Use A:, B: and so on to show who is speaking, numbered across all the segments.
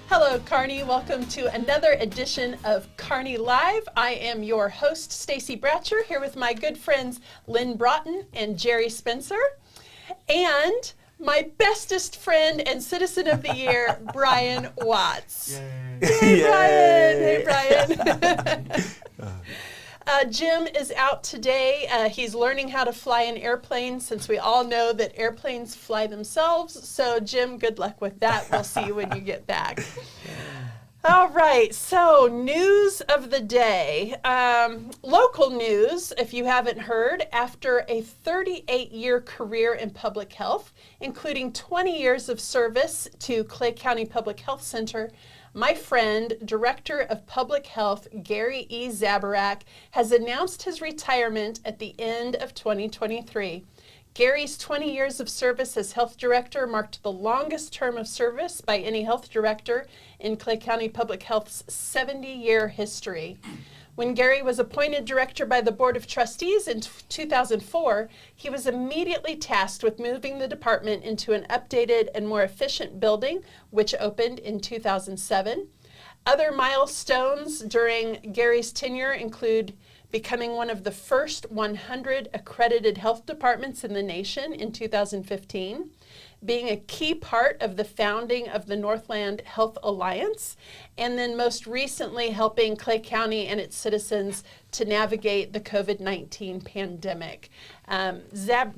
A: Hello, Kearney. Welcome to another edition of Kearney Live. I am your host, Stacy Bratcher, here with my good friends Lynn Broughton and Jerry Spencer, and my bestest friend and Citizen of the Year, Brian Watts.
B: Yay.
A: Hey, Brian. Hey, Brian. Jim is out today. He's learning how to fly an airplane, since we all know that airplanes fly themselves. So, Jim, good luck with that. We'll see you when you get back. All right, so news of the day. Local news, if you haven't heard, after a 38-year career in public health, including 20 years of service to Clay County Public Health Center, my friend, Director of Public Health, Gary E. Zabarak, has announced his retirement at the end of 2023. Gary's 20 years of service as health director marked the longest term of service by any health director in Clay County Public Health's 70-year history. When Gary was appointed director by the Board of Trustees in 2004, he was immediately tasked with moving the department into an updated and more efficient building, which opened in 2007. Other milestones during Gary's tenure include becoming one of the first 100 accredited health departments in the nation in 2015, being a key part of the founding of the Northland Health Alliance, and then most recently helping Clay County and its citizens to navigate the COVID-19 pandemic.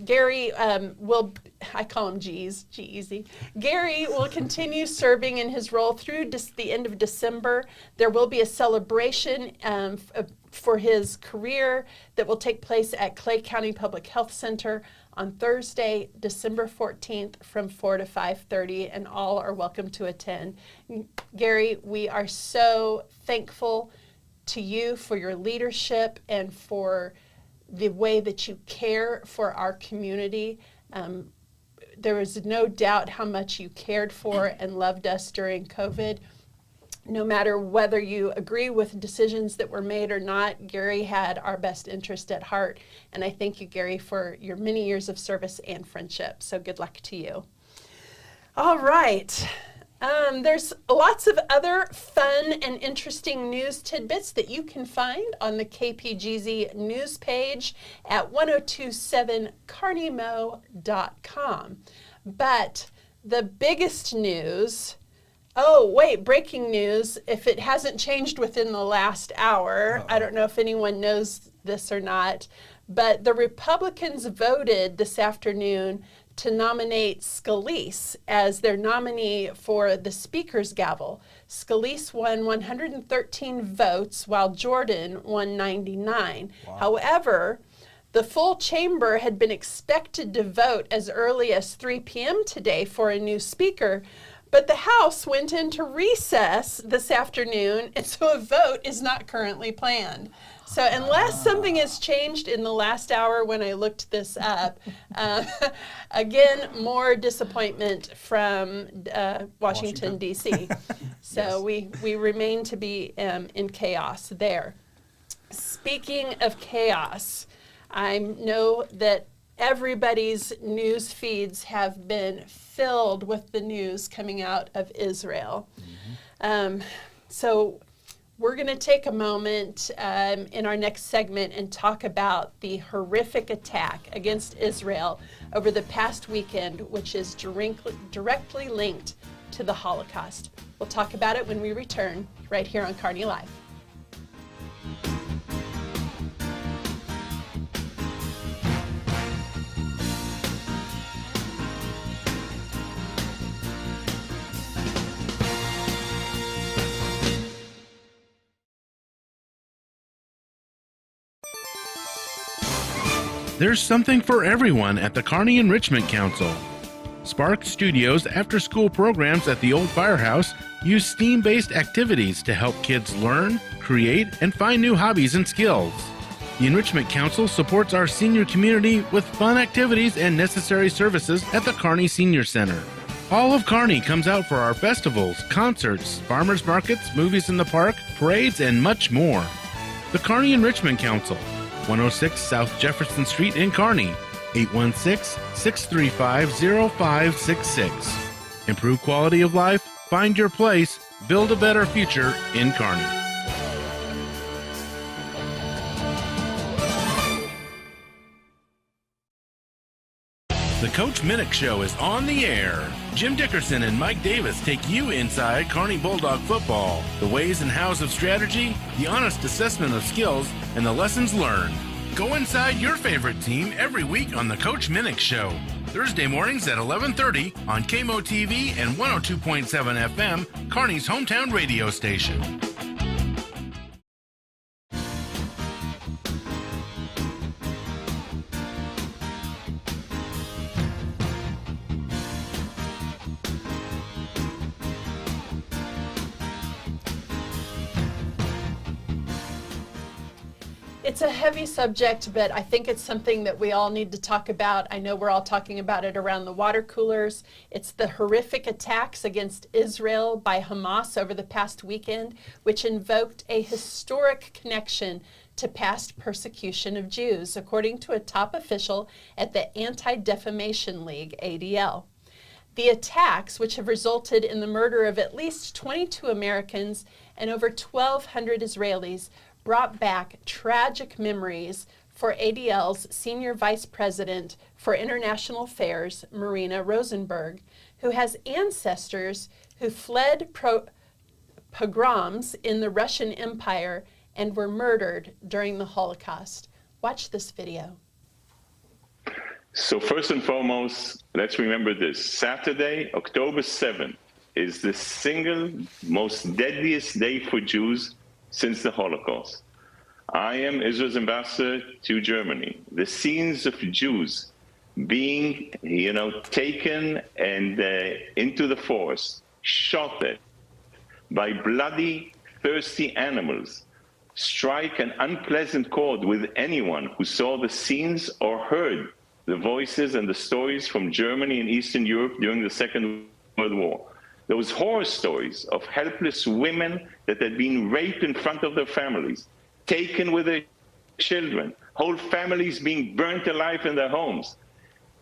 A: Gary will, I call him G-Easy. Gary will continue serving in his role through the end of December. There will be a celebration for his career that will take place at Clay County Public Health Center on Thursday, December 14th from 4 to 5:30, and all are welcome to attend. Gary, we are so thankful to you for your leadership and for the way that you care for our community. There is no doubt how much you cared for and loved us during COVID. No matter whether you agree with decisions that were made or not, Gary had our best interest at heart. And I thank you, Gary, for your many years of service and friendship. So good luck to you. All right. There's lots of other fun and interesting news tidbits that you can find on the KPGZ news page at 1027kearneymo.com. But the biggest news, breaking news, if it hasn't changed within the last hour, I don't know if anyone knows this or not, but the Republicans voted this afternoon to nominate Scalise as their nominee for the Speaker's gavel. Scalise won 113 votes, while Jordan won 99. Wow. However, the full chamber had been expected to vote as early as 3 p.m. today for a new speaker, but the House went into recess this afternoon, and so a vote is not currently planned. So unless something has changed in the last hour when I looked this up, again, more disappointment from Washington, D.C. So yes. we remain to be in chaos there. Speaking of chaos, I know that everybody's news feeds have been filled with the news coming out of Israel. Mm-hmm. So we're going to take a moment in our next segment and talk about the horrific attack against Israel over the past weekend, which is directly linked to the Holocaust. We'll talk about it when we return right here on Kearney Live.
C: There's something for everyone at the Kearney Enrichment Council. Spark Studios after-school programs at the Old Firehouse use STEAM-based activities to help kids learn, create, and find new hobbies and skills. The Enrichment Council supports our senior community with fun activities and necessary services at the Kearney Senior Center. All of Kearney comes out for our festivals, concerts, farmers markets, movies in the park, parades, and much more. The Kearney Enrichment Council, 106 South Jefferson Street in Kearney, 816-635-0566. Improve quality of life, find your place, Build a better future in Kearney. The Coach Minnick Show is on the air. Jim Dickerson and Mike Davis take you inside Kearney Bulldog football, the ways and hows of strategy, the honest assessment of skills, and the lessons learned. Go inside your favorite team every week on The Coach Minnick Show. Thursday mornings at 11:30 on KMO-TV and 102.7 FM, Kearney's hometown radio station.
A: It's a heavy subject, but I think it's something that we all need to talk about. I know we're all talking about it around the water coolers. It's the horrific attacks against Israel by Hamas over the past weekend, which invoked a historic connection to past persecution of Jews, according to a top official at the Anti-Defamation League, ADL. The attacks, which have resulted in the murder of at least 22 Americans and over 1,200 Israelis, brought back tragic memories for ADL's Senior Vice President for International Affairs, Marina Rosenberg, who has ancestors who fled pogroms in the Russian Empire and were murdered during the Holocaust. Watch this video.
B: So first and foremost, let's remember this. Saturday, October 7th, is the single most deadliest day for Jews since the Holocaust. I am Israel's ambassador to Germany. The scenes of Jews being, taken and into the forest, shot at by bloody, thirsty animals, strike an unpleasant chord with anyone who saw the scenes or heard the voices and the stories from Germany and Eastern Europe during the Second World War. Those horror stories of helpless women that had been raped in front of their families, taken with their children, whole families being burnt alive in their homes.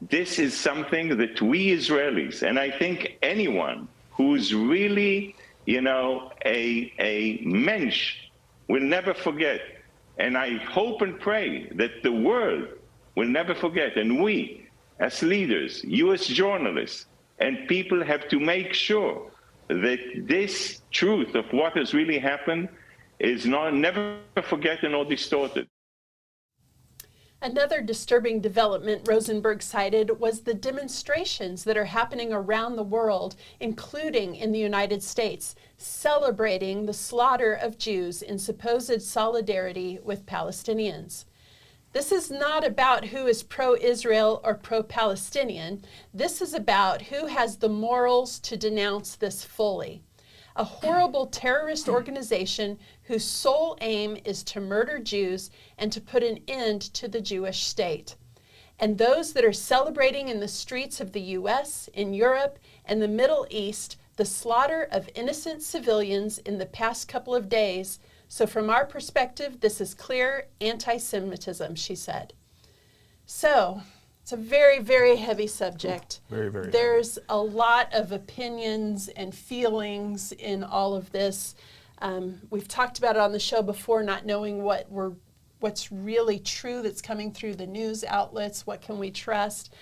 B: This is something that we Israelis, and I think anyone who's really, a mensch, will never forget. And I hope and pray that the world will never forget. And we, as leaders, you as journalists, and people have to make sure that this truth of what has really happened is never forgotten or distorted.
A: Another disturbing development Rosenberg cited was the demonstrations that are happening around the world, including in the United States, celebrating the slaughter of Jews in supposed solidarity with Palestinians. This is not about who is pro-Israel or pro-Palestinian. This is about who has the morals to denounce this fully. A horrible terrorist organization whose sole aim is to murder Jews and to put an end to the Jewish state. And those that are celebrating in the streets of the US, in Europe, and the Middle East, the slaughter of innocent civilians in the past couple of days. So from our perspective, this is clear anti-Semitism, she said. So it's a very, very heavy subject.
D: Very, very
A: There's
D: heavy.
A: a lot of opinions and feelings in all of this. We've talked about it on the show before, not knowing what's really true that's coming through the news outlets. What can we trust?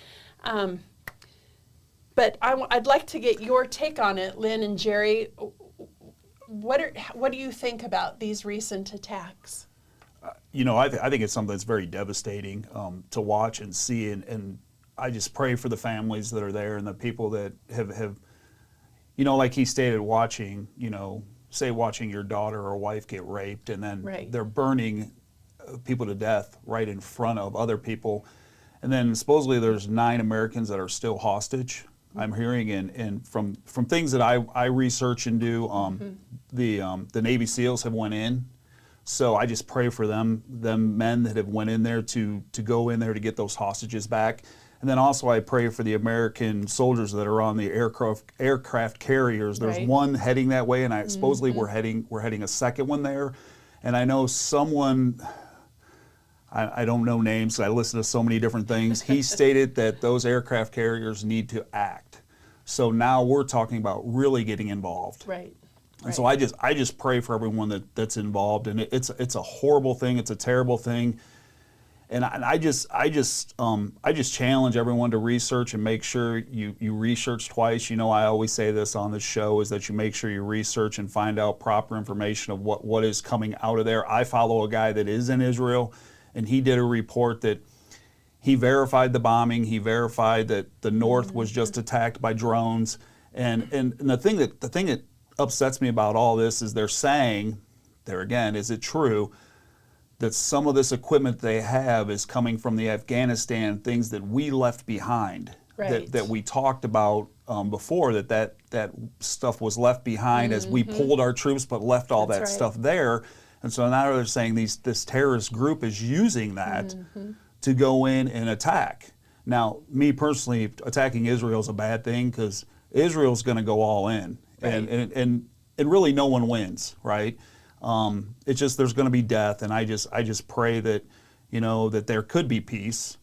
A: But I'd like to get your take on it, Lynn and Jerry. What do you think about these recent attacks?
D: I think it's something that's very devastating to watch and see, and I just pray for the families that are there and the people that have like he stated, watching your daughter or wife get raped, and then they're burning people to death right in front of other people, and then supposedly there's 9 Americans that are still hostage. I'm hearing, and from things that I research and do, the Navy SEALs have went in. So I just pray for them men that have went in there to go in there to get those hostages back. And then also I pray for the American soldiers that are on the aircraft carriers. There's one heading that way, and supposedly we're heading a second one there. And I know someone, I don't know names, I listen to so many different things. He stated that those aircraft carriers need to act. So now we're talking about really getting involved.
A: Right.
D: And so I just pray for everyone that's involved, and it's a horrible thing. It's a terrible thing, and I just challenge everyone to research and make sure you research twice. You know, I always say this on the show, is that you make sure you research and find out proper information of what is coming out of there. I follow a guy that is in Israel, and he did a report that he verified the bombing. He verified that the north was just attacked by drones, and the thing that upsets me about all this is they're saying, there again, is it true that some of this equipment they have is coming from the Afghanistan, things that we left behind, that we talked about before, that stuff was left behind as we pulled our troops but left all that stuff there. And so now they're saying this terrorist group is using that to go in and attack. Now, me personally, attacking Israel is a bad thing, because Israel's going to go all in. And really no one wins, right? It's just there's going to be death, and I just pray that, you know, that there could be peace.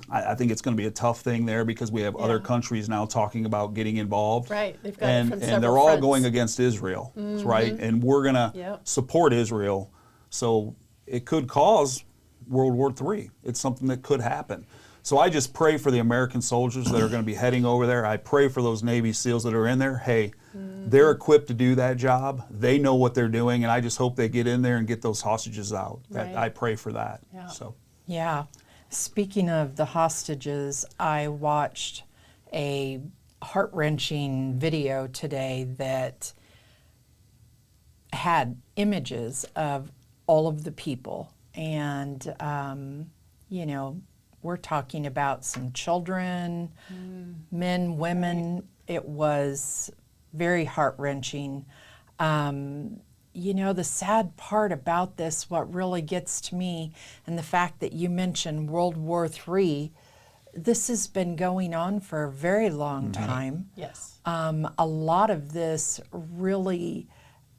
D: I think it's going to be a tough thing there, because we have other countries now talking about getting involved.
A: Right, they've got it from several
D: and they're all
A: fronts.
D: going against Israel, right? And we're going to support Israel, so it could cause World War III. It's something that could happen. So I just pray for the American soldiers that are going to be heading over there. I pray for those Navy SEALs that are in there. Hey, they're equipped to do that job. They know what they're doing, and I just hope they get in there and get those hostages out. I pray for that.
A: Yeah.
D: So.
E: Yeah. Speaking of the hostages, I watched a heart-wrenching video today that had images of all of the people. And, you know, we're talking about some children, men, women. It was very heart-wrenching. You know, the sad part about this, what really gets to me, and the fact that you mentioned World War III, this has been going on for a very long time.
A: Yes.
E: A lot of this really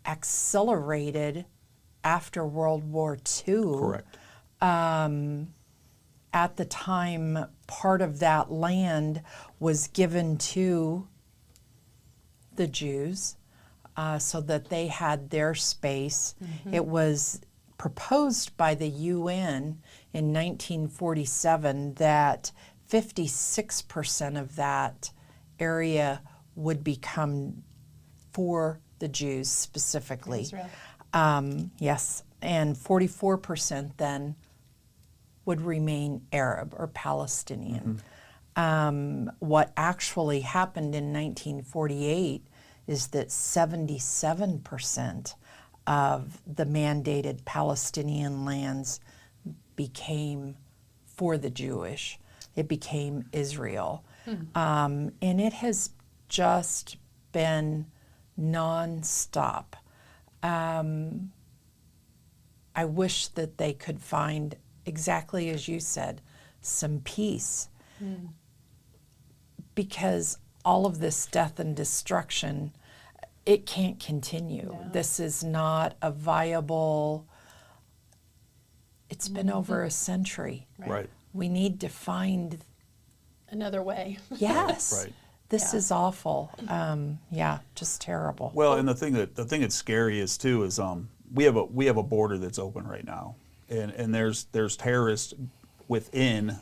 E: accelerated after World War II.
D: Correct.
E: At the time, part of that land was given to the Jews so that they had their space. It was proposed by the UN in 1947 that 56% of that area would become for the Jews specifically.
A: Israel.
E: Yes, and 44% then would remain Arab or Palestinian. What actually happened in 1948 is that 77% of the mandated Palestinian lands became for the Jewish. It became Israel. And it has just been nonstop. I wish that they could find, exactly as you said, some peace. Because all of this death and destruction, it can't continue. No. This is not a viable, it's been over a century.
D: Right.
E: We need to find
A: another way.
E: Yes.
D: Right.
E: This is awful. Yeah, just terrible.
D: Well, and the thing that's scary is too is we have a border that's open right now, and there's terrorists within,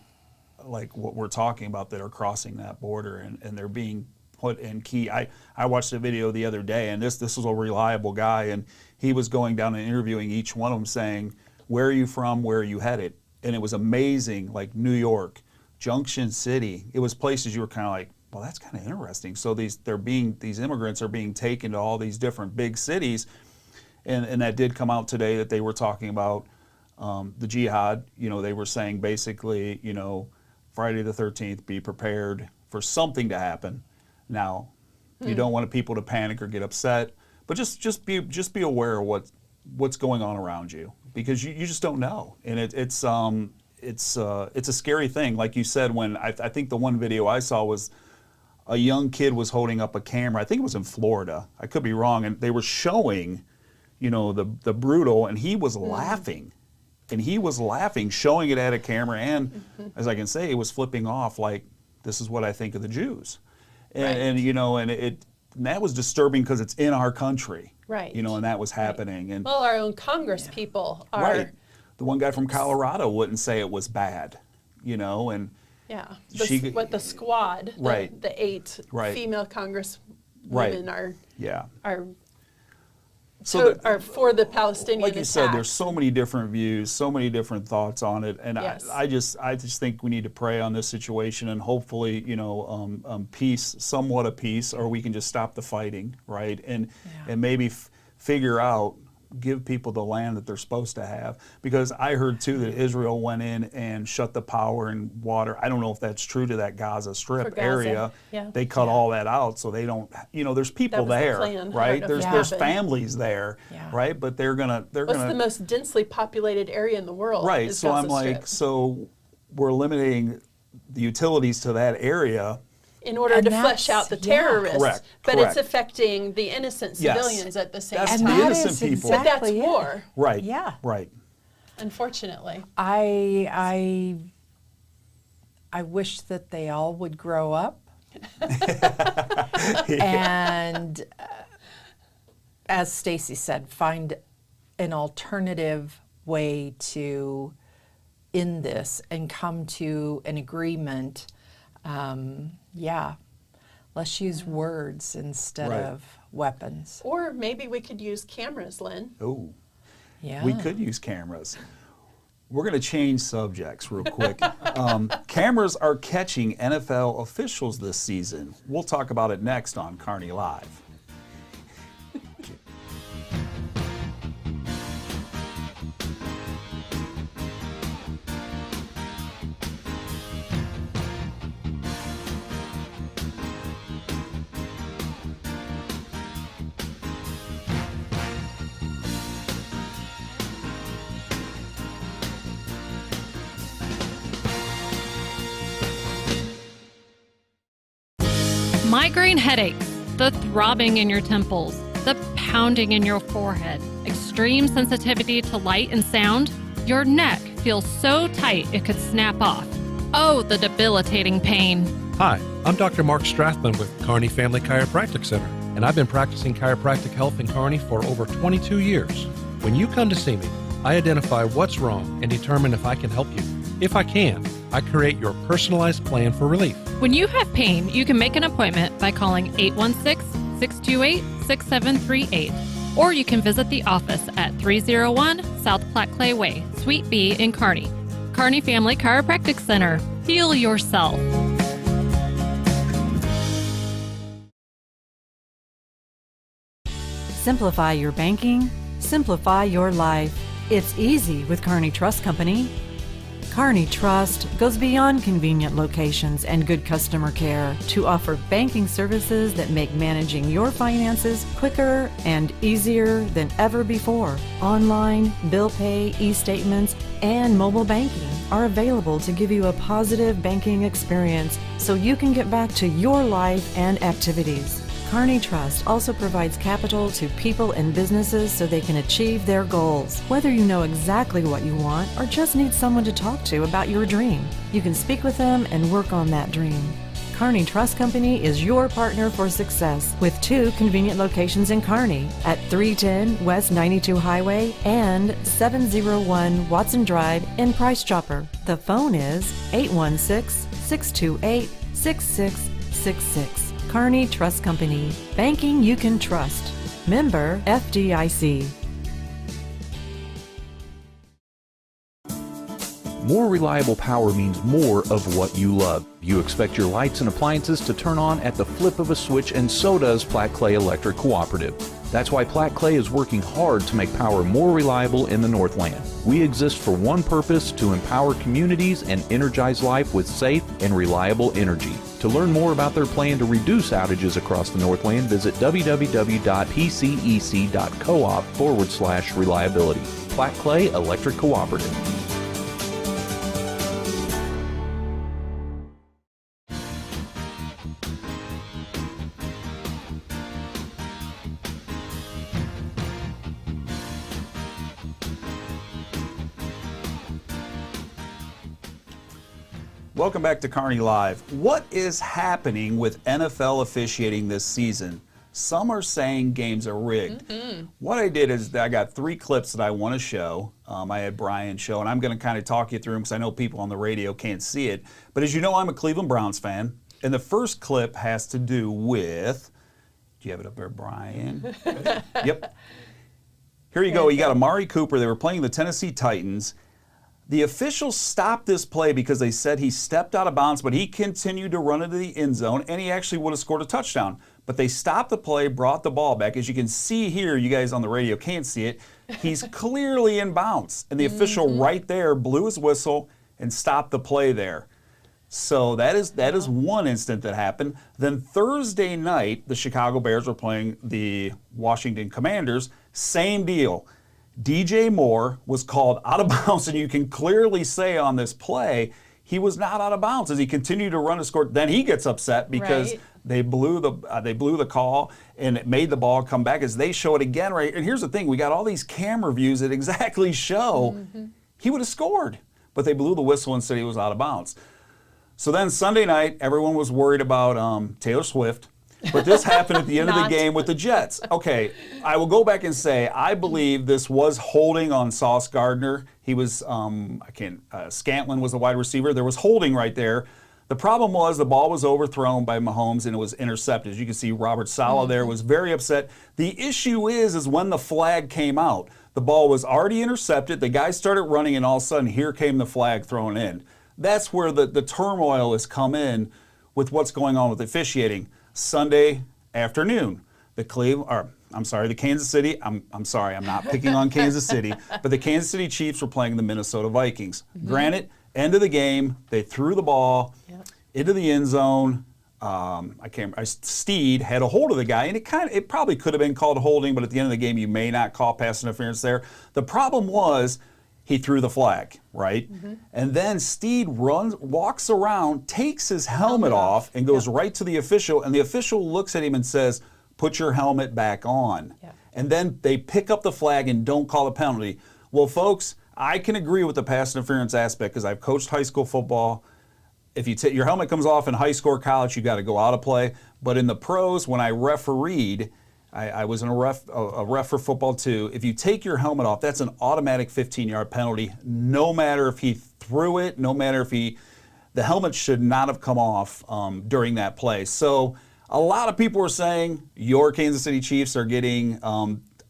D: like what we're talking about, that are crossing that border, and they're being put in key. I watched a video the other day, and this was a reliable guy, and he was going down and interviewing each one of them, saying, "Where are you from? Where are you headed?" And it was amazing, like New York, Junction City. It was places you were kind of like, well, that's kind of interesting. So these immigrants are being taken to all these different big cities, and that did come out today that they were talking about the jihad. You know, they were saying basically, you know, Friday the 13th, be prepared for something to happen. Now, you don't want people to panic or get upset, but just be aware of what's going on around you, because you just don't know, and it's a scary thing. Like you said, when I think the one video I saw was a young kid was holding up a camera. I think it was in Florida. I could be wrong, and they were showing, you know, the brutal, and he was laughing. And he was laughing, showing it at a camera, and as I can say, it was flipping off like, this is what I think of the Jews. And,
A: right.
D: and you know, and that was disturbing because it's in our country.
A: Right.
D: You know, and that was happening. And
A: well, our own Congress people are.
D: right. The one guy from Colorado wouldn't say it was bad, you know, and
A: Yeah. The squad,
D: right.
A: the 8
D: right.
A: female Congress
D: right.
A: women are
D: are
A: for the Palestinian
D: like you
A: attack.
D: said, there's so many different views, so many different thoughts on it, and
A: yes.
D: I just think we need to pray on this situation, and hopefully, you know, peace, somewhat of peace, or we can just stop the fighting, right? And maybe figure out, give people the land that they're supposed to have, because I heard too that Israel went in and shut the power and water. I don't know if that's true to that Gaza Strip area.
A: Yeah.
D: They cut all that out, so they don't. You know, there's people there, right? There's families there, right? But they're gonna.
A: What's the most densely populated area in the world?
D: Right. So
A: Gaza
D: I'm like,
A: Strip.
D: so we're limiting the utilities to that area.
A: In order to flesh out the terrorists,
D: correct,
A: but
D: correct.
A: it's affecting the innocent civilians at the same
D: That's
A: time.
D: the innocent people.
A: But that's war.
D: Right.
E: Yeah.
D: Right.
A: Unfortunately.
E: I wish that they all would grow up. And as Stacy said, find an alternative way to end this and come to an agreement. Let's use words instead of weapons.
A: Or maybe we could use cameras, Lynn.
D: Oh,
E: yeah.
D: we could use cameras. We're going to change subjects real quick. Cameras are catching NFL officials this season. We'll talk about it next on Kearney Live.
F: Migraine headaches, the throbbing in your temples, the pounding in your forehead, extreme sensitivity to light and sound. Your neck feels so tight it could snap off. Oh, the debilitating pain.
G: Hi, I'm Dr. Mark Strathman with Kearney Family Chiropractic Center, and I've been practicing chiropractic health in Kearney for over 22 years. When you come to see me, I identify what's wrong and determine if I can help you. If I can, I create your personalized plan for relief.
F: When you have pain, you can make an appointment by calling 816-628-6738, or you can visit the office at 301 South Platte Clay Way, Suite B in Kearney. Kearney Family Chiropractic Center. Heal yourself.
H: Simplify your banking, simplify your life. It's easy with Kearney Trust Company. Kearney Trust goes beyond convenient locations and good customer care to offer banking services that make managing your finances quicker and easier than ever before. Online, bill pay, e-statements, and mobile banking are available to give you a positive banking experience so you can get back to your life and activities. Kearney Trust also provides capital to people and businesses so they can achieve their goals. Whether you know exactly what you want or just need someone to talk to about your dream, you can speak with them and work on that dream. Kearney Trust Company is your partner for success with 2 convenient locations in Kearney at 310 West 92 Highway and 701 Watson Drive in Price Chopper. The phone is 816-628-6666. Kearney Trust Company. Banking you can trust. Member FDIC.
I: More reliable power means more of what you love. You expect your lights and appliances to turn on at the flip of a switch, and so does Platte Clay Electric Cooperative. That's why Platte Clay is working hard to make power more reliable in the Northland. We exist for one purpose: to empower communities and energize life with safe and reliable energy. To learn more about their plan to reduce outages across the Northland, visit www.pcec.coop/reliability. Platte Clay Electric Cooperative.
D: Welcome back to Kearney Live. What is happening with NFL officiating this season? Some are saying games are rigged. What I did is I got 3 clips that I want to show. I had Brian show, and I'm going to kind of talk you through them because I know people on the radio can't see it. But as you know, I'm a Cleveland Browns fan. And the first clip has to do with, do you have it up there, Brian? Yep. Here you go. You got Amari Cooper. They were playing the Tennessee Titans. The officials stopped this play because they said he stepped out of bounds, but he continued to run into the end zone, and he actually would have scored a touchdown. But they stopped the play, brought the ball back. As you can see here, you guys on the radio can't see it, he's clearly in bounds. And the official right there blew his whistle and stopped the play there. So that is one incident that happened. Then Thursday night, the Chicago Bears were playing the Washington Commanders. Same deal. DJ Moore was called out of bounds, and you can clearly say on this play he was not out of bounds as he continued to run and score. Then he gets upset because they blew the call, and it made the ball come back as they show it again. Right, and here's the thing: we got all these camera views that exactly show he would have scored, but they blew the whistle and said he was out of bounds. So then Sunday night, everyone was worried about Taylor Swift, but this happened at the end of the game with the Jets. Okay, I will go back and say I believe this was holding on Sauce Gardner. He was Scantlin was the wide receiver. There was holding right there. The problem was the ball was overthrown by Mahomes and it was intercepted. As you can see, Robert Saleh there was very upset. The issue is when the flag came out, the ball was already intercepted. The guy started running, and all of a sudden, here came the flag thrown in. That's where the turmoil has come in with what's going on with officiating. Sunday afternoon, the Kansas City, I'm sorry, I'm not picking on Kansas City, but the Kansas City Chiefs were playing the Minnesota Vikings. Granted, end of the game, they threw the ball into the end zone. Steed had a hold of the guy, and it probably could have been called holding, but at the end of the game, you may not call pass interference there. The problem was, he threw the flag, right? And then Steed walks around, takes his helmet off, and goes right to the official, and the official looks at him and says, "Put your helmet back on." And then they pick up the flag and don't call a penalty. Well, folks, I can agree with the pass interference aspect because I've coached high school football. If your helmet comes off in high school or college, you got to go out of play. But in the pros, when I refereed, I was a ref for football too. If you take your helmet off, that's an automatic 15-yard penalty. No matter if he threw it, no matter if the helmet should not have come off during that play. So a lot of people are saying your Kansas City Chiefs are getting,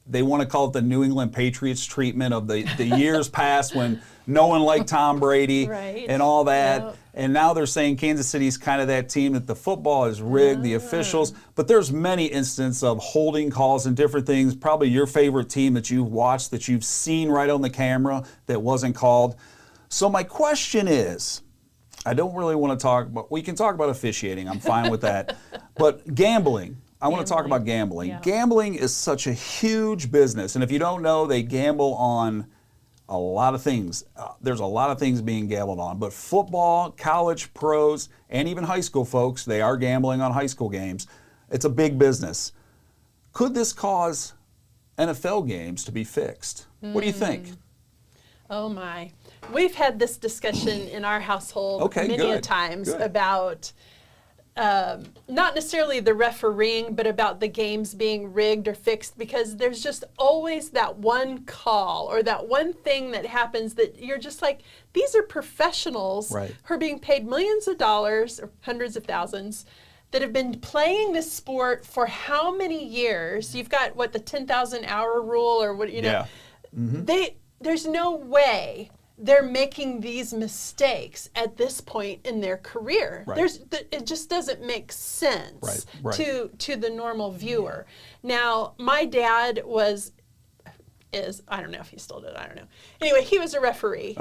D: they want to call it the New England Patriots treatment of the years past when no one liked Tom Brady and all that. Yep. And now they're saying Kansas City's kind of that team that the football is rigged, the officials. But there's many instances of holding calls and different things. Probably your favorite team that you've watched, that you've seen right on the camera that wasn't called. So my question is, I don't really want to talk about, we can talk about officiating. I'm fine with that. But gambling. I want to talk about gambling. Yeah. Gambling is such a huge business. And if you don't know, they gamble on a lot of things. There's a lot of things being gambled on. But football, college, pros, and even high school folks, they are gambling on high school games. It's a big business. Could this cause NFL games to be fixed? What do you think?
A: Oh, my. We've had this discussion in our household many a times about not necessarily the refereeing, but about the games being rigged or fixed, because there's just always that one call or that one thing that happens that you're just like, these are professionals who are being paid millions of dollars or hundreds of thousands that have been playing this sport for how many years? You've got, what, the 10,000 hour rule or what, you know? There's no way they're making these mistakes at this point in their career. It just doesn't make sense to the normal viewer. Now, my dad is I don't know if he still did, I don't know. Anyway, he was a referee.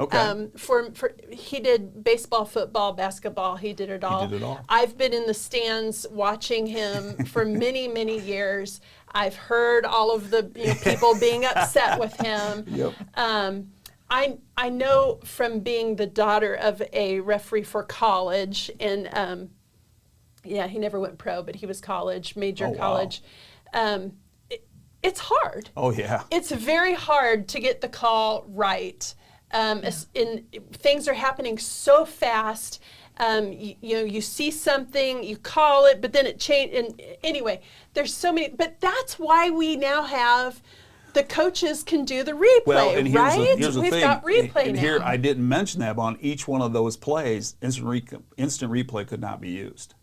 A: He did baseball, football, basketball, he did it all. I've been in the stands watching him for many, many years. I've heard all of the people being upset with him. I know from being the daughter of a referee for college, and he never went pro, but he was college, major college. It's hard. It's very hard to get the call right. Things are happening so fast. You see something, you call it, but then it changed. And anyway, there's so many. But that's why we now have the coaches can do the replay,
D: well, and
A: right?
D: Here's the
A: We've
D: thing.
A: got replay
D: and
A: now.
D: Here, I didn't mention that, but on each one of those plays, instant replay could not be used.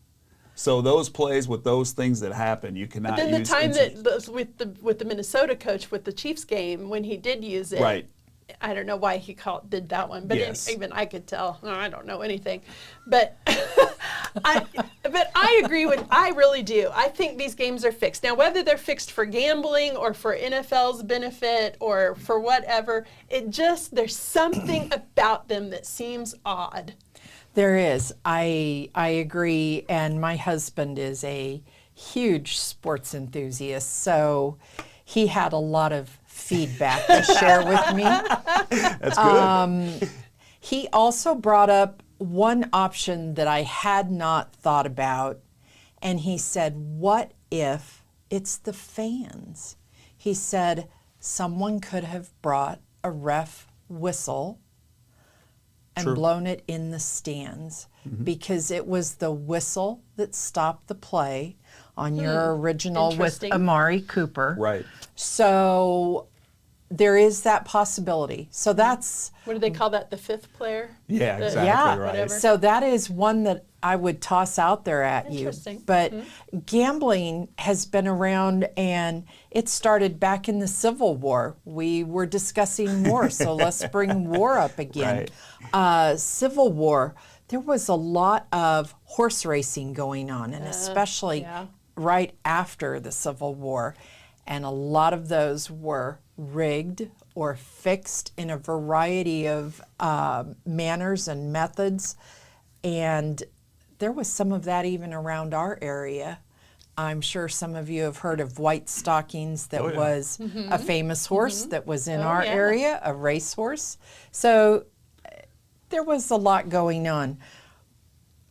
D: So those plays with those things that happen, you cannot use.
A: But then the time that with the Minnesota coach with the Chiefs game, when he did use it,
D: right.
A: I don't know why he did that one, but
D: yes.
A: even I could tell. Oh, I don't know anything, but I agree with. I really do. I think these games are fixed now. Whether they're fixed for gambling or for NFL's benefit or for whatever, there's something about them that seems odd.
E: There is. I agree, and my husband is a huge sports enthusiast, so he had a lot of feedback to share with me.
D: That's good.
E: He also brought up one option that I had not thought about, and he said, what if it's the fans? He said someone could have brought a ref whistle and
D: True.
E: blown it in the stands because it was the whistle that stopped the play on your original with
A: Interesting.
E: Amari Cooper.
D: Right.
E: So there is that possibility. So that's
A: What do they call that? The fifth player?
D: Yeah,
A: The-
D: exactly
E: yeah.
D: right.
A: Whatever.
E: So that is one that I would toss out there at you.
A: Interesting.
E: But gambling has been around, and it started back in the Civil War. We were discussing war, so let's bring war up again. Civil War, there was a lot of horse racing going on, and especially
A: yeah.
E: right after the Civil War. And a lot of those were rigged or fixed in a variety of manners and methods. And there was some of that even around our area. I'm sure some of you have heard of White Stockings, that was a famous horse that was in our area, a racehorse. So there was a lot going on.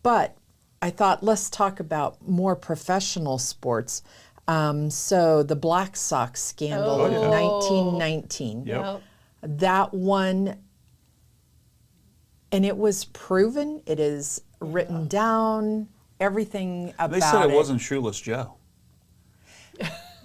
E: But I thought, let's talk about more professional sports. So the Black Sox scandal in 1919.
D: Yep.
E: That one, and it was proven, it is written down, everything about it.
D: They said it wasn't Shoeless Joe.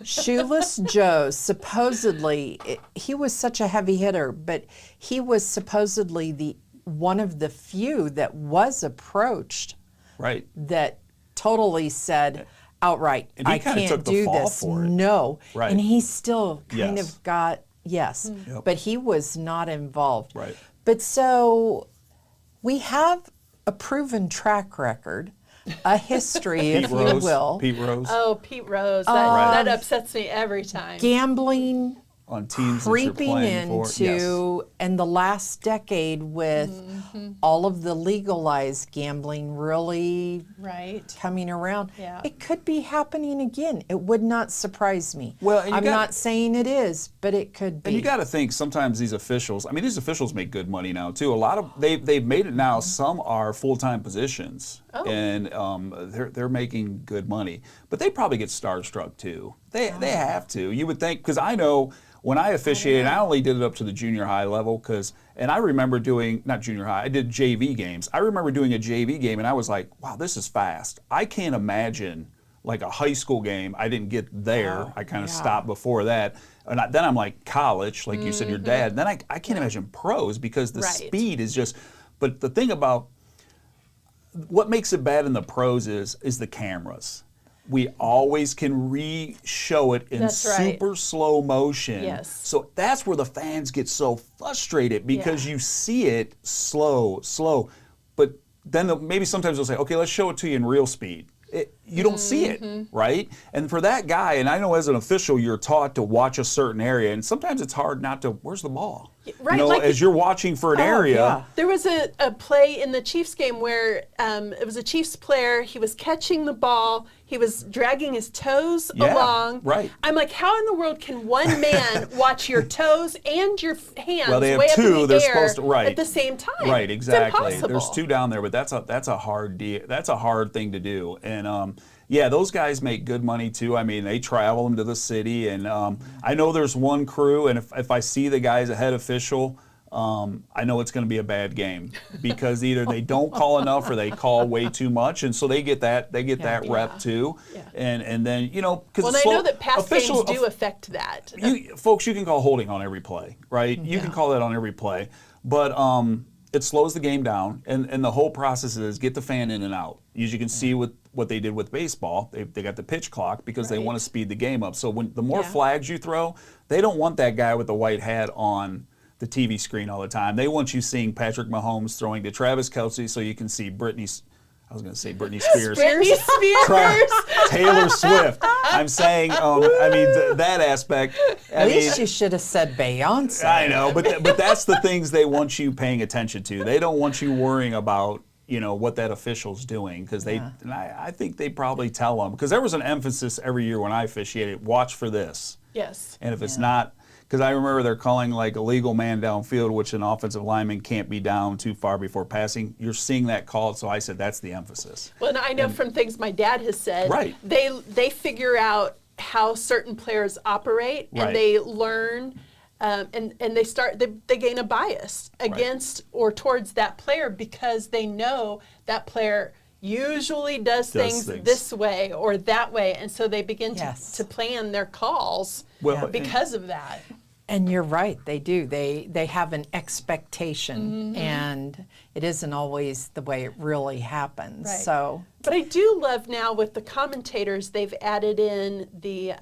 E: Shoeless Joe, supposedly, he was such a heavy hitter, but he was supposedly one of the few that was approached
D: Right.
E: that totally said outright,
D: And he
E: I
D: kinda
E: can't
D: took the
E: do
D: fall
E: this.
D: for it.
E: No.
D: Right.
E: And he still kind
D: Yes.
E: of got, yes,
D: Yep.
E: but he was not involved.
D: Right.
E: But so we have a proven track record, a history, if
D: Pete Rose.
E: you will.
D: Pete Rose
A: Oh, Pete Rose. That upsets me every time.
E: Gambling
D: on teams that
E: creeping
D: you're playing for.
E: into, and the last decade with all of the legalized gambling really
A: Right.
E: coming around.
A: Yeah.
E: It could be happening again. It would not surprise me.
D: Well, and you
E: I'm
D: got-
E: not saying it is, but it could be.
D: And you got to think sometimes these officials. I mean, these officials make good money now too. A lot of they've made it now. Some are full-time positions, and they're making good money. But they probably get starstruck too. They have to. You would think, because I know when I officiated, I only did it up to the junior high level and I remember doing, not junior high, I did JV games. I remember doing a JV game and I was like, wow, this is fast. I can't imagine like a high school game. I didn't get there. I kind of stopped before that. And then I'm like college, like you said, your dad. Then I can't imagine pros because the speed is just, but the thing about what makes it bad in the pros is the cameras. We always can re-show it in
A: That's right.
D: super slow motion.
A: Yes.
D: So that's where the fans get so frustrated because you see it slow. But then maybe sometimes they'll say, okay, let's show it to you in real speed. You don't see it, right? And for that guy, and I know as an official, you're taught to watch a certain area, and sometimes it's hard not to, where's the ball?
A: Right,
D: You know,
A: like
D: as you're watching for an area.
E: yeah.
A: There was a play in the Chiefs game where it was a Chiefs player. He was catching the ball. He was dragging his toes
D: Yeah,
A: along.
D: right.
A: I'm like, how in the world can one man watch your toes and your hands
D: Well, they have
A: way up
D: two.
A: in the
D: They're
A: air
D: supposed to
A: at the same time?
D: Right, exactly.
A: It's impossible.
D: There's two down there, but that's a hard deal. That's a hard thing to do. And yeah, those guys make good money too. I mean, they travel them to the city, and I know there's one crew, and if I see the guys, a head official, I know it's going to be a bad game because either they don't call enough or they call way too much, and so they get that rep too.
A: Yeah.
D: And then because
A: I know that past games do affect that.
D: Folks, you can call holding on every play, right? You can call that on every play, but it slows the game down, and the whole process is get the fan in and out. As you can see with what they did with baseball, they got the pitch clock because they want to speed the game up. So the more flags you throw, they don't want that guy with the white hat on the TV screen all the time. They want you seeing Patrick Mahomes throwing to Travis Kelce so you can see Britney Spears. Taylor Swift. I'm saying, that aspect.
E: At least you should have said Beyonce.
D: I know, but that's the things they want you paying attention to. They don't want you worrying about what that official's doing because I think they probably tell them because there was an emphasis every year when I officiated, watch for this.
A: Yes.
D: And if it's not. Because I remember they're calling like a legal man downfield, which an offensive lineman can't be down too far before passing. You're seeing that called, so I said that's the emphasis.
A: Well, and I know from things my dad has said, they figure out how certain players operate, and they learn, and they gain a bias against or towards that player because they know that player usually does things this way or that way, and so they begin to plan their calls because of that.
E: And you're right, they do. They have an expectation, and it isn't always the way it really happens.
A: Right.
E: So,
A: but I do love now with the commentators, they've added in the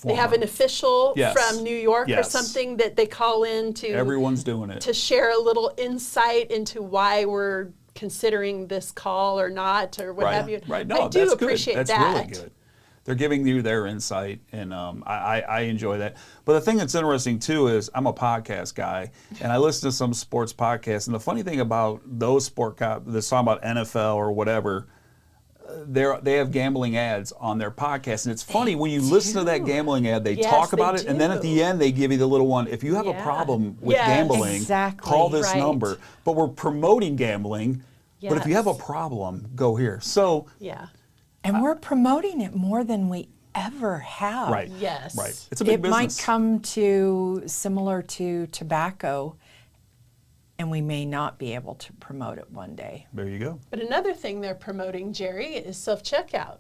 A: they have an official from New York or something that they call in to.
D: Everyone's doing it.
A: To share a little insight into why we're considering this call or not or what have you.
D: Right. No,
A: I do appreciate
D: that's
A: that.
D: Really good. They're giving you their insight, and I enjoy that. But the thing that's interesting, too, is I'm a podcast guy, and I listen to some sports podcasts. And the funny thing about those that's talking about NFL or whatever, they have gambling ads on their podcast. And it's funny, when you listen to that gambling ad, they talk about it, and then at the end, they give you the little one. If you have a problem with gambling, call this number. But we're promoting gambling, but if you have a problem, go here. So
E: and we're promoting it more than we ever have.
D: Right.
A: Yes.
D: Right. It's a big business.
E: It might come to similar to tobacco, and we may not be able to promote it one day.
D: There you go.
A: But another thing they're promoting, Jerry, is self-checkout.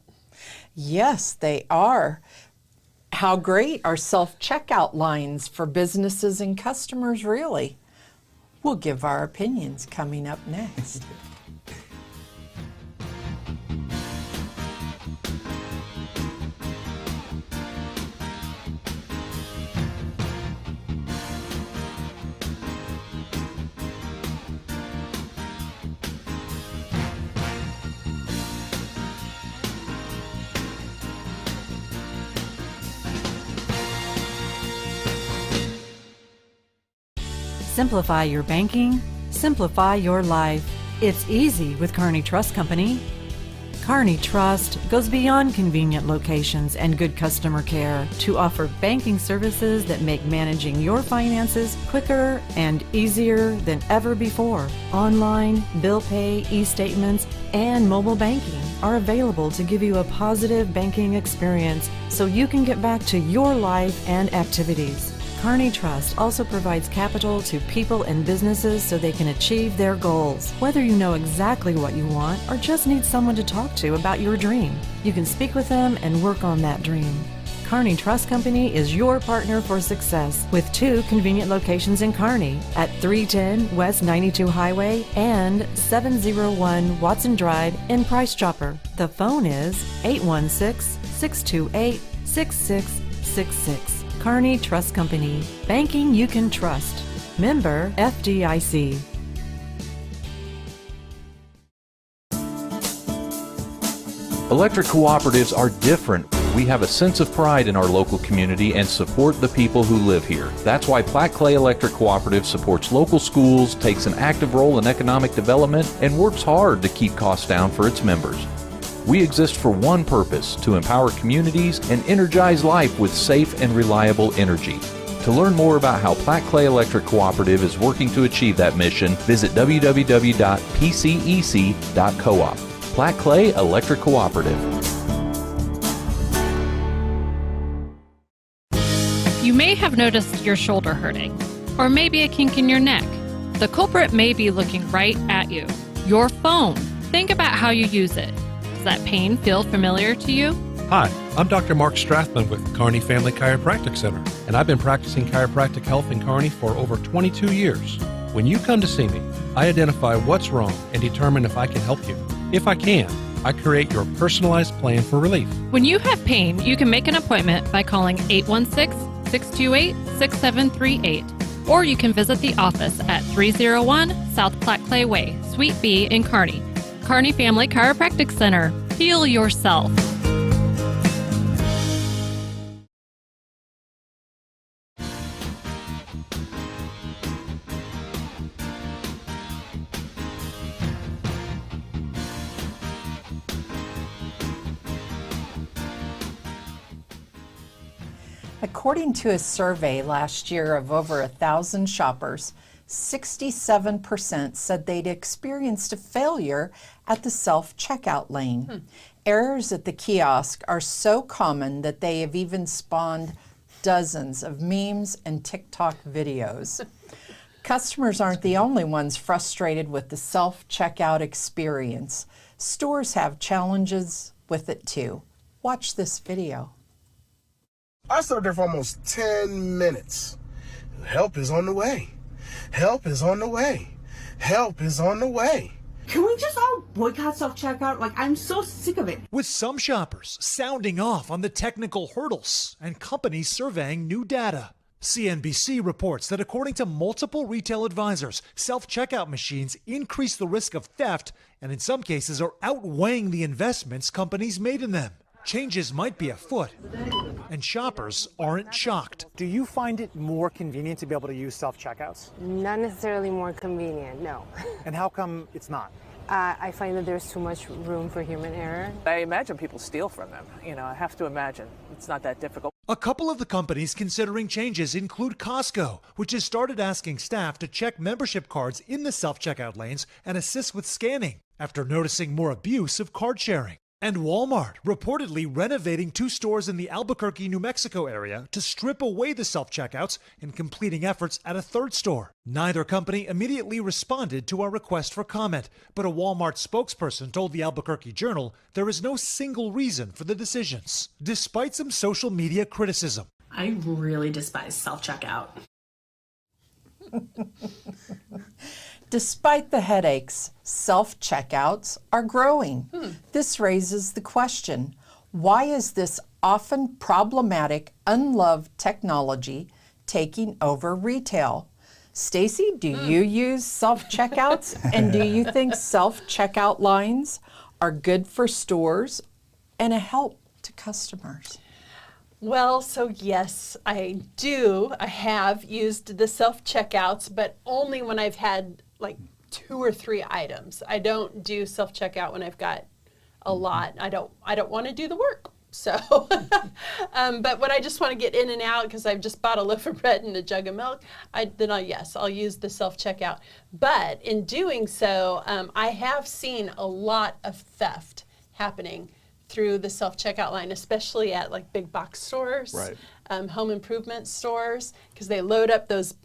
E: Yes, they are. How great are self-checkout lines for businesses and customers, really? We'll give our opinions coming up next.
H: Simplify your banking, simplify your life. It's easy with Kearney Trust Company. Kearney Trust goes beyond convenient locations and good customer care to offer banking services that make managing your finances quicker and easier than ever before. Online, bill pay, e-statements, and mobile banking are available to give you a positive banking experience so you can get back to your life and activities. Kearney Trust also provides capital to people and businesses so they can achieve their goals. Whether you know exactly what you want or just need someone to talk to about your dream, you can speak with them and work on that dream. Kearney Trust Company is your partner for success with 2 convenient locations in Kearney at 310 West 92 Highway and 701 Watson Drive in Price Chopper. The phone is 816-628-6666. Kearney Trust Company. Banking you can trust. Member FDIC.
I: Electric cooperatives are different. We have a sense of pride in our local community and support the people who live here. That's why Platte Clay Electric Cooperative supports local schools, takes an active role in economic development, and works hard to keep costs down for its members. We exist for one purpose, to empower communities and energize life with safe and reliable energy. To learn more about how Platte Clay Electric Cooperative is working to achieve that mission, visit www.pcec.coop. Platte Clay Electric Cooperative.
F: You may have noticed your shoulder hurting. or maybe a kink in your neck. The culprit may be looking right at you. Your phone. Think about how you use it. Does that pain feel familiar to you?
G: Hi, I'm Dr. Mark Strathman with Kearney Family Chiropractic Center, and I've been practicing chiropractic health in Kearney for over 22 years. When you come to see me, I identify what's wrong and determine if I can help you. If I can, I create your personalized plan for relief.
F: When you have pain, you can make an appointment by calling 816-628-6738, or you can visit the office at 301 South Platte Clay Way, Suite B in Kearney. Kearney Family Chiropractic Center. Heal yourself.
E: According to a survey last year of over 1,000 shoppers, 67% said they'd experienced a failure at the self-checkout lane. Errors at the kiosk are so common that they have even spawned dozens of memes and TikTok videos. Customers aren't the only ones frustrated with the self-checkout experience. Stores have challenges with it too. Watch this video.
J: I stood there for almost 10 minutes. Help is on the way. Help is on the way. Help is on the way.
K: Can we just all boycott self-checkout? Like, I'm so sick of it.
L: With some shoppers sounding off on the technical hurdles and companies surveying new data. CNBC reports that according to multiple retail advisors, self-checkout machines increase the risk of theft and in some cases are outweighing the investments companies made in them. Changes might be afoot, and shoppers aren't shocked.
M: Do you find it more convenient to be able to use self-checkouts?
N: Not necessarily more convenient, no.
M: And how come it's not?
N: I find that there's too much room for human error.
O: I imagine people steal from them. I have to imagine it's not that difficult.
L: A couple of the companies considering changes include Costco, which has started asking staff to check membership cards in the self-checkout lanes and assist with scanning after noticing more abuse of card sharing. And Walmart, reportedly renovating 2 stores in the Albuquerque, New Mexico area to strip away the self-checkouts and completing efforts at a 3rd store. Neither company immediately responded to our request for comment, but a Walmart spokesperson told the Albuquerque Journal there is no single reason for the decisions, despite some social media criticism.
K: I really despise self-checkout.
E: Despite the headaches, self-checkouts are growing. This raises the question, why is this often problematic, unloved technology taking over retail? Stacy, do you use self-checkouts? And do you think self-checkout lines are good for stores and a help to customers?
A: Well, so yes, I do. I have used the self-checkouts, but only when I've had like 2 or 3 items. I don't do self-checkout when I've got a lot. I don't want to do the work. So, but when I just want to get in and out because I've just bought a loaf of bread and a jug of milk, I'll use the self-checkout. But in doing so, I have seen a lot of theft happening through the self-checkout line, especially at like big box stores,
D: Right.
A: Home improvement stores, because they load up those,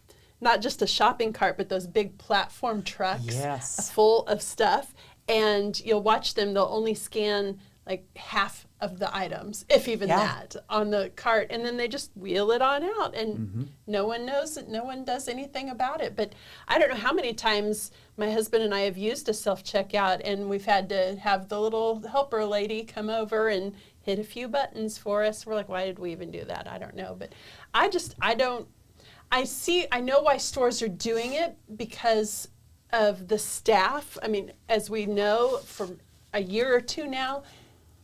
A: not just a shopping cart, but those big platform trucks
E: Yes.
A: full of stuff. And you'll watch them, they'll only scan like half of the items, if even that, on the cart. And then they just wheel it on out and no one knows it, no one does anything about it. But I don't know how many times my husband and I have used a self-checkout and we've had to have the little helper lady come over and hit a few buttons for us. We're like, why did we even do that? I don't know. But I know why stores are doing it because of the staff. I mean, as we know, for a year or 2 now,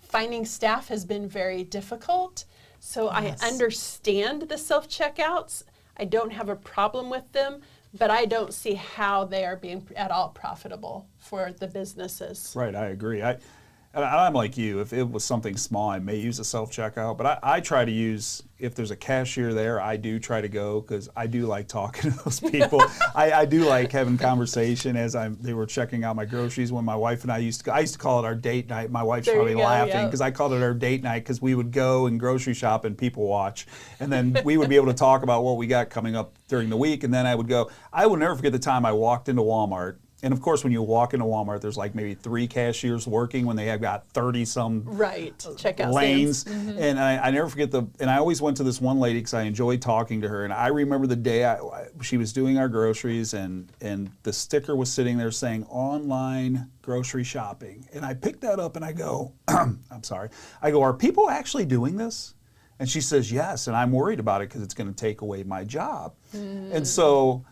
A: finding staff has been very difficult. So
E: Yes.
A: I understand the self-checkouts. I don't have a problem with them, but I don't see how they are being at all profitable for the businesses.
D: Right, I agree. And I'm like you. If it was something small, I may use a self-checkout. But I try to use, if there's a cashier there, I do try to go because I do like talking to those people. I do like having conversation as they were checking out my groceries. When my wife and I used to call it our date night. My wife's probably laughing because I called it our date night because we would go and grocery shop and people watch. And then we would be able to talk about what we got coming up during the week. And then I would go. I will never forget the time I walked into Walmart. And of course, when you walk into Walmart, there's like maybe 3 cashiers working when they have got 30-some
A: checkout
D: lanes.
A: Mm-hmm.
D: And I never forget and I always went to this one lady because I enjoyed talking to her. And I remember the day she was doing our groceries and the sticker was sitting there saying online grocery shopping. And I picked that up and I go, I'm sorry. I go, are people actually doing this? And she says, yes. And I'm worried about it because it's going to take away my job. And so,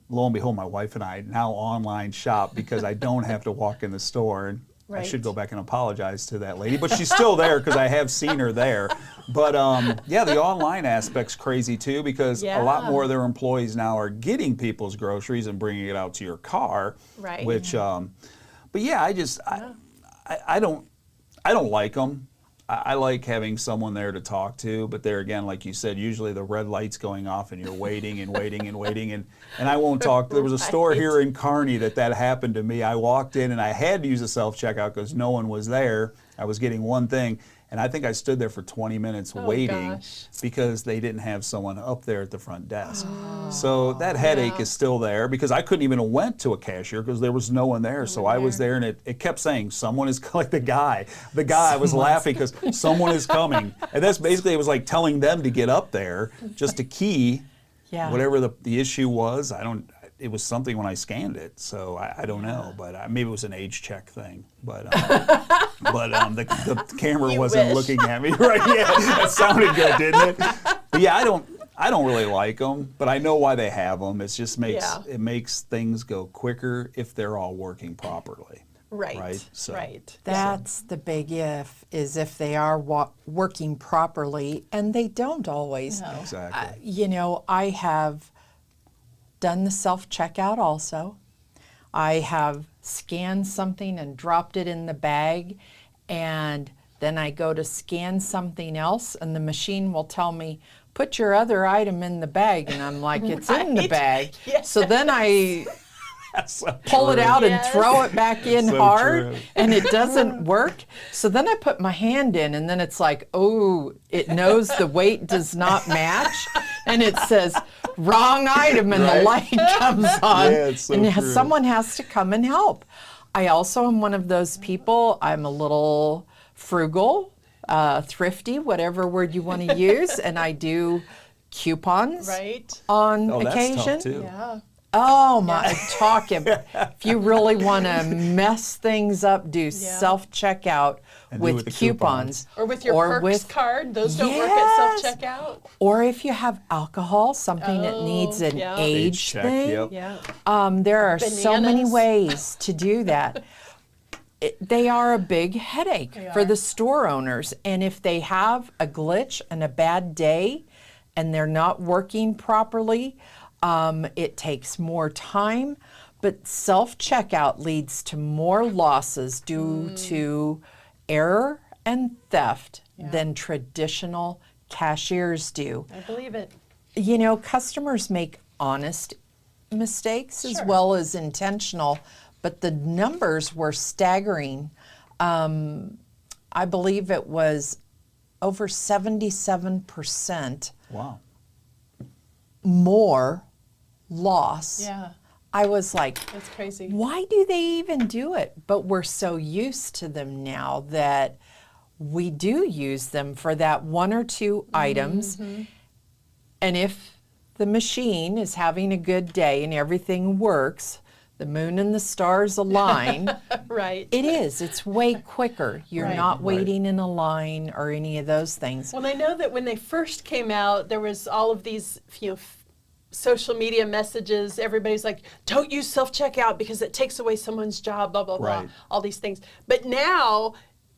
D: lo and behold, my wife and I now online shop because I don't have to walk in the store. And I should go back and apologize to that lady, but she's still there because I have seen her there. But yeah, the online aspect's crazy too because a lot more of their employees now are getting people's groceries and bringing it out to your car.
A: Right.
D: Which, but yeah, I don't like them. I like having someone there to talk to, but there again, like you said, usually the red light's going off and you're waiting and waiting and waiting, and I won't talk. There was a store here in Kearney that happened to me. I walked in and I had to use a self-checkout because no one was there. I was getting one thing, and I think I stood there for 20 minutes waiting because they didn't have someone up there at the front desk. So that headache is still there because I couldn't even have went to a cashier because there was no one there. So I was there and it kept saying, someone is, like the guy was laughing because someone is coming. And that's basically, it was like telling them to get up there just to key whatever the issue was. It was something when I scanned it, so I don't know, but maybe it was an age check thing. But the camera wasn't looking at me, right? Yeah, that sounded good, didn't it? But yeah, I don't really like them, but I know why they have them. It just makes things go quicker if they're all working properly.
A: Right.
D: So,
E: That's the big is if they are working properly, and they don't always.
A: No.
D: Exactly.
E: I have done the self-checkout also. I have scanned something and dropped it in the bag, and then I go to scan something else and the machine will tell me, put your other item in the bag, and I'm like, it's in the bag. So then I pull it out and throw it back in hard, and it doesn't work. So then I put my hand in, and then it's like, oh, it knows the weight does not match, and it says, wrong item, and the light comes on, and someone has to come and help. I also am one of those people, I'm a little frugal, thrifty, whatever word you want to use, and I do coupons on occasion.
D: That's tough too.
A: Yeah.
E: Oh my, if you really want to mess things up, do self-checkout with coupons.
A: Or with your Perks card, those don't work at self-checkout.
E: Or if you have alcohol, something that needs an age thing. There are so many ways to do that. They are a big headache for the store owners. And if they have a glitch and a bad day and they're not working properly, it takes more time, but self-checkout leads to more losses due to error and theft than traditional cashiers do.
A: I believe it.
E: Customers make honest mistakes as well as intentional, but the numbers were staggering. I believe it was over 77% more loss.
A: Yeah.
E: I was like,
A: that's crazy.
E: Why do they even do it? But we're so used to them now that we do use them for that 1 or 2 items. And if the machine is having a good day and everything works, the moon and the stars align. It is. It's way quicker. You're not waiting in a line or any of those things.
A: Well, I know that when they first came out, there was all of these, social media messages. Everybody's like, don't use self-checkout because it takes away someone's job, blah, blah, blah, all these things. But now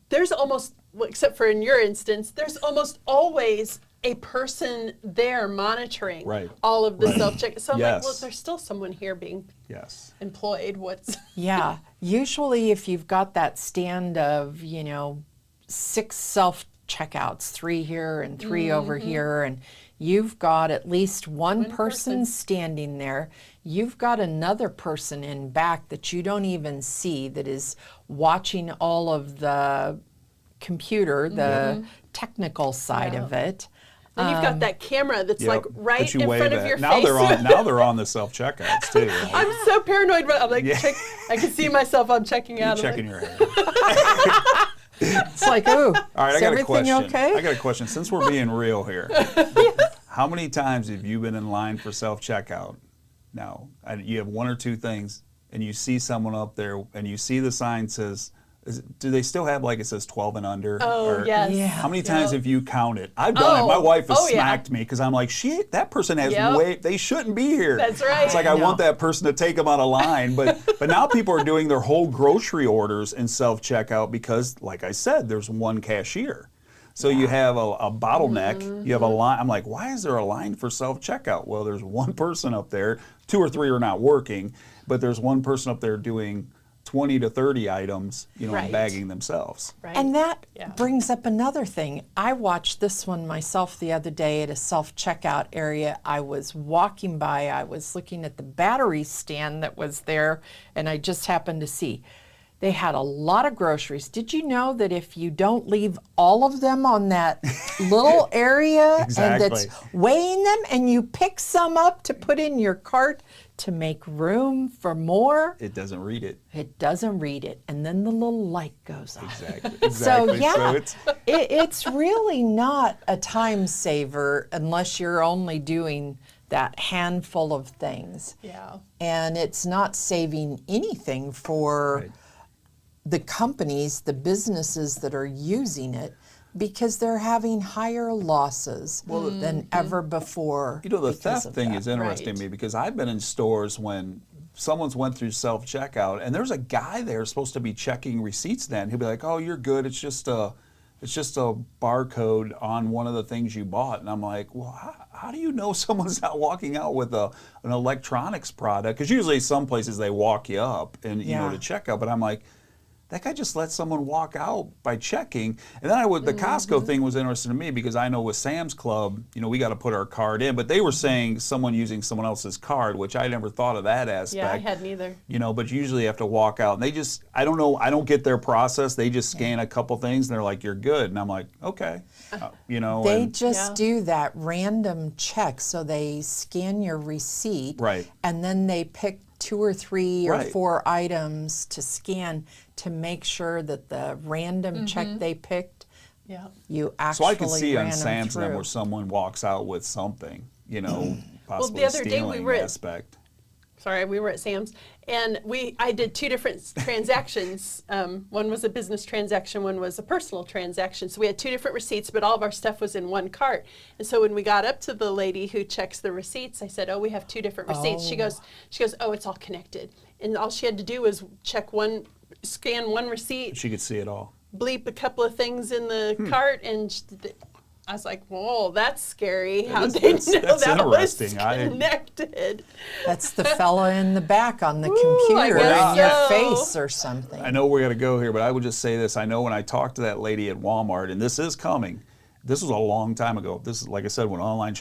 A: there's almost, except for in your instance, there's almost always a person there monitoring
D: Right.
A: all of the self-check. So I'm like, well,
D: Yes.
A: there's still someone here being
D: Yes.
A: employed. What's
E: Yeah. Usually if you've got that stand of, 6 self-checkouts, 3 here and 3 over here, and you've got at least one person standing there, you've got another person in back that you don't even see that is watching all of the computer, the technical side of it.
A: Then you've got that camera that's like right
D: that you
A: in
D: wave
A: front of
D: at.
A: your
D: Now
A: face.
D: now they're on the self-checkouts too. Like,
A: I'm so paranoid. But I'm like, I can see myself. I'm checking out.
D: you're checking your hair.
E: It's like, oh,
D: All right,
E: is
D: I got a
E: everything
D: question.
E: okay?
D: I got a question. Since we're being real here, how many times have you been in line for self-checkout? Now, you have 1 or 2 things, and you see someone up there, and you see the sign says, do they still have, like, it says 12 and under?
A: Oh, yes. Yeah.
D: How many times have you counted? I've done it. My wife has smacked me because I'm like, that person has they shouldn't be here.
A: That's right.
D: It's like I want that person to take them out of line. But now people are doing their whole grocery orders in self-checkout because, like I said, there's one cashier. So you have a bottleneck, you have a line. I'm like, why is there a line for self-checkout? Well, there's one person up there, 2 or 3 are not working, but there's one person up there doing 20 to 30 items, and bagging themselves.
A: Right.
E: And that brings up another thing. I watched this one myself the other day at a self-checkout area. I was walking by, I was looking at the battery stand that was there, and I just happened to see they had a lot of groceries. Did you know that if you don't leave all of them on that little area and that's weighing them, and you pick some up to put in your cart to make room for more,
D: it doesn't read it.
E: It doesn't read it, and then the little light goes on.
D: Exactly.
E: So yeah, it's really not a time saver unless you're only doing that handful of things.
A: Yeah.
E: And it's not saving anything for the companies, the businesses that are using it, because they're having higher losses than ever before.
D: The theft thing is interesting to me because I've been in stores when someone's went through self-checkout and there's a guy there supposed to be checking receipts then. He'll be like, oh, you're good. It's just a barcode on one of the things you bought. And I'm like, well, how do you know someone's not walking out with an electronics product? Because usually some places they walk you up and to check out. But I'm like, that guy just let someone walk out by checking. And then the Costco thing was interesting to me because I know with Sam's Club, we got to put our card in, but they were saying someone using someone else's card, which I never thought of that aspect.
A: Yeah, I hadn't either.
D: But usually you have to walk out and they just, I don't know, I don't get their process. They just scan a couple things and they're like, you're good. And I'm like, okay.
E: They just do that random check. So they scan your receipt.
D: Right.
E: And then they pick 2 or 3 or 4 items to scan to make sure that the random check they picked, you actually
D: So I can see
E: ran
D: on Sam's
E: them through.
D: where someone walks out with something, possibly
A: the other day
D: stealing
A: we were
D: aspect.
A: Sorry, we were at Sam's, and I did 2 different transactions. One was a business transaction, one was a personal transaction. So we had 2 different receipts, but all of our stuff was in one cart. And so when we got up to the lady who checks the receipts, I said, "Oh, we have 2 different receipts." She goes, "Oh, it's all connected." And all she had to do was scan one receipt.
D: She could see it all.
A: Bleep a couple of things in the cart, and I was like, whoa, that's scary. How they know that was connected.
E: That's the fella in the back on the computer in your face or something.
D: I know we got to go here, but I would just say this. I know when I talked to that lady at Walmart, and this is coming. This was a long time ago. This is, like I said, when online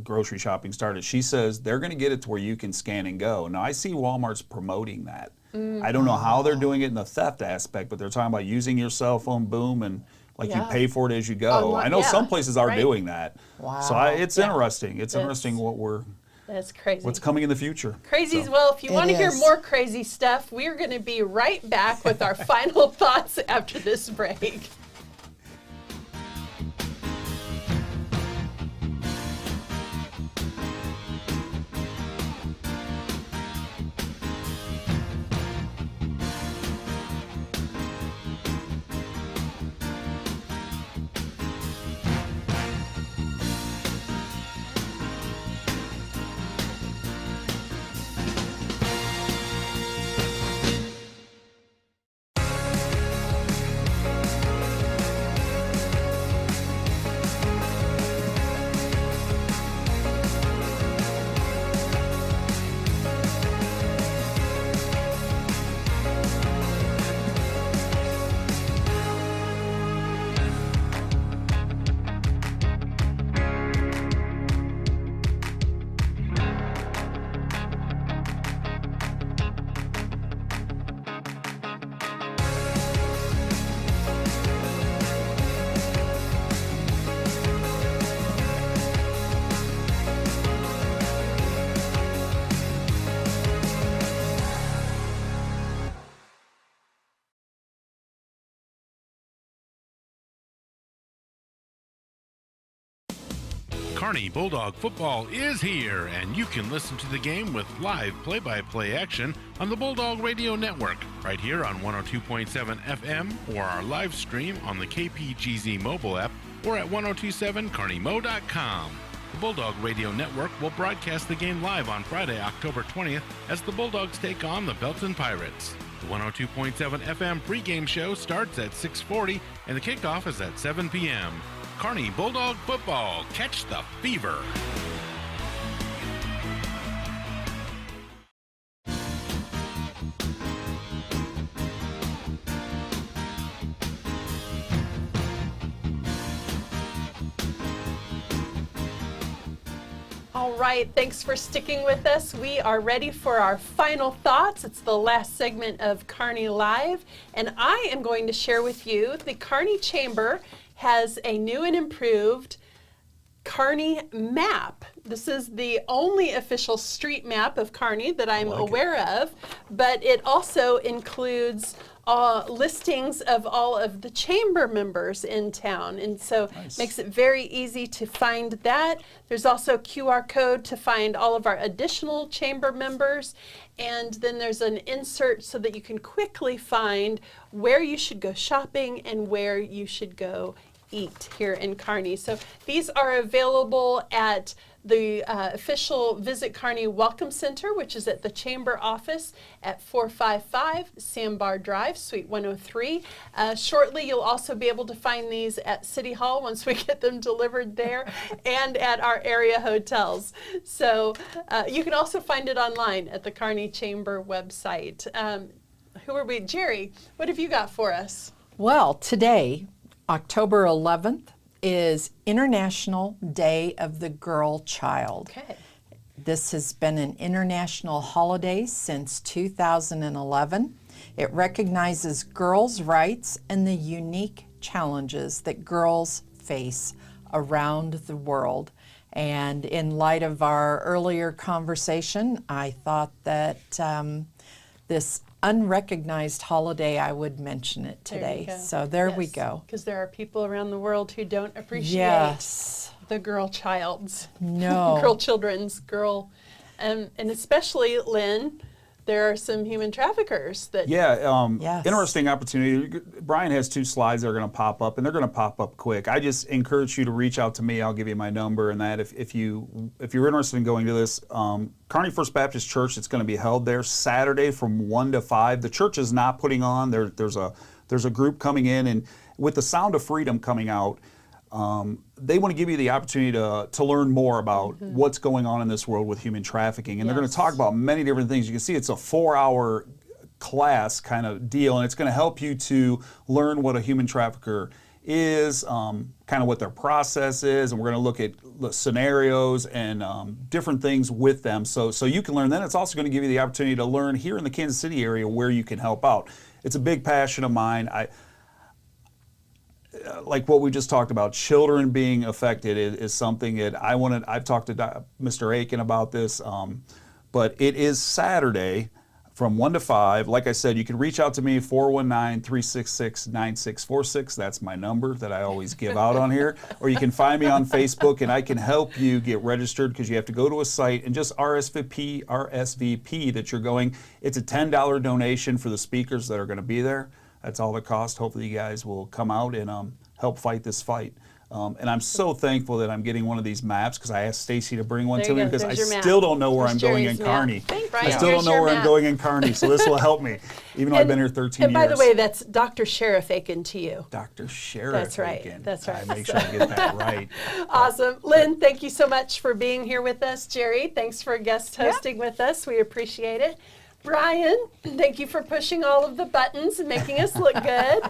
D: grocery shopping started. She says they're going to get it to where you can scan and go. Now, I see Walmart's promoting that. I don't know how they're doing it in the theft aspect, but they're talking about using your cell phone, boom, and you pay for it as you go. I know some places are doing that.
E: Wow.
D: So it's interesting. It's interesting
A: That's crazy.
D: What's coming in the future.
A: Crazy. Well, if you want to hear more crazy stuff, we're going to be right back with our final thoughts after this break.
C: Kearney Bulldog football is here, and you can listen to the game with live play-by-play action on the Bulldog Radio Network, right here on 102.7 FM, or our live stream on the KPGZ mobile app, or at 1027KearneyMo.com. The Bulldog Radio Network will broadcast the game live on Friday, October 20th, as the Bulldogs take on the Belton Pirates. The 102.7 FM pregame show starts at 6:40, and the kickoff is at 7 p.m. Kearney Bulldog football. Catch the fever.
A: All right, thanks for sticking with us. We are ready for our final thoughts. It's the last segment of Kearney Live, and I am going to share with you the Kearney Chamber has a new and improved Kearney map. This is the only official street map of Kearney that I'm aware of, but it also includes listings of all of the chamber members in town, and so makes it very easy to find that. There's also a QR code to find all of our additional chamber members, and then there's an insert so that you can quickly find where you should go shopping and where you should go eat here in Kearney. So these are available at the official Visit Kearney Welcome Center, which is at the Chamber office at 455 Sandbar Drive, Suite 103. Shortly, you'll also be able to find these at City Hall once we get them delivered there, and at our area hotels. So you can also find it online at the Kearney Chamber website. Who are we? Jerry, what have you got for us?
E: Well, today, October 11th, is International Day of the Girl Child.
A: Okay.
E: This has been an international holiday since 2011. It recognizes girls' rights and the unique challenges that girls face around the world. And in light of our earlier conversation, I thought that this unrecognized holiday, I would mention it today. So there we go.
A: Because there are people around the world who don't appreciate the girl children's, and especially, Lynn, there are some human traffickers that...
D: Interesting opportunity. Brian has 2 slides that are going to pop up, and they're going to pop up quick. I just encourage you to reach out to me. I'll give you my number and that. If you're interested in going to this, Kearney First Baptist Church, it's going to be held there Saturday from 1 to 5. The church is not putting on. There's a group coming in, and with the Sound of Freedom coming out, they want to give you the opportunity to learn more about what's going on in this world with human trafficking. And they're going to talk about many different things. You can see it's a 4-hour class kind of deal, and it's going to help you to learn what a human trafficker is, kind of what their process is, and we're going to look at scenarios and different things with them so you can learn. Then it's also going to give you the opportunity to learn here in the Kansas City area where you can help out. It's a big passion of mine. Like what we just talked about, children being affected is something that I've talked to Mr. Aiken about this, but it is Saturday from 1 to 5. Like I said, you can reach out to me, 419-366-9646. That's my number that I always give out on here. Or you can find me on Facebook, and I can help you get registered, because you have to go to a site and just RSVP that you're going. It's a $10 donation for the speakers that are going to be there. That's all the cost. Hopefully you guys will come out and help fight this fight. And I'm so thankful that I'm getting one of these maps, because I asked Stacy to bring one to me, because I still don't know where I'm going in Kearney. I still don't know where I'm going in Kearney, so this will help me, even though I've been here 13 years.
A: And by the way, that's Dr. Sheriff Aiken to you.
D: Dr. Sheriff
A: Aiken. That's right.
D: Make sure I get that right.
A: Awesome. Lynn, thank you so much for being here with us. Jerry, thanks for guest hosting with us. We appreciate it. Brian, thank you for pushing all of the buttons and making us look good.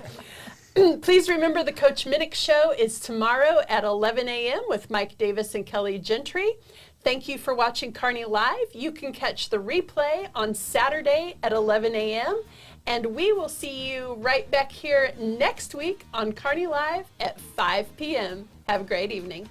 A: Please remember the Coach Minnick Show is tomorrow at 11 a.m. with Mike Davis and Kelly Gentry. Thank you for watching Kearney Live. You can catch the replay on Saturday at 11 a.m. And we will see you right back here next week on Kearney Live at 5 p.m. Have a great evening.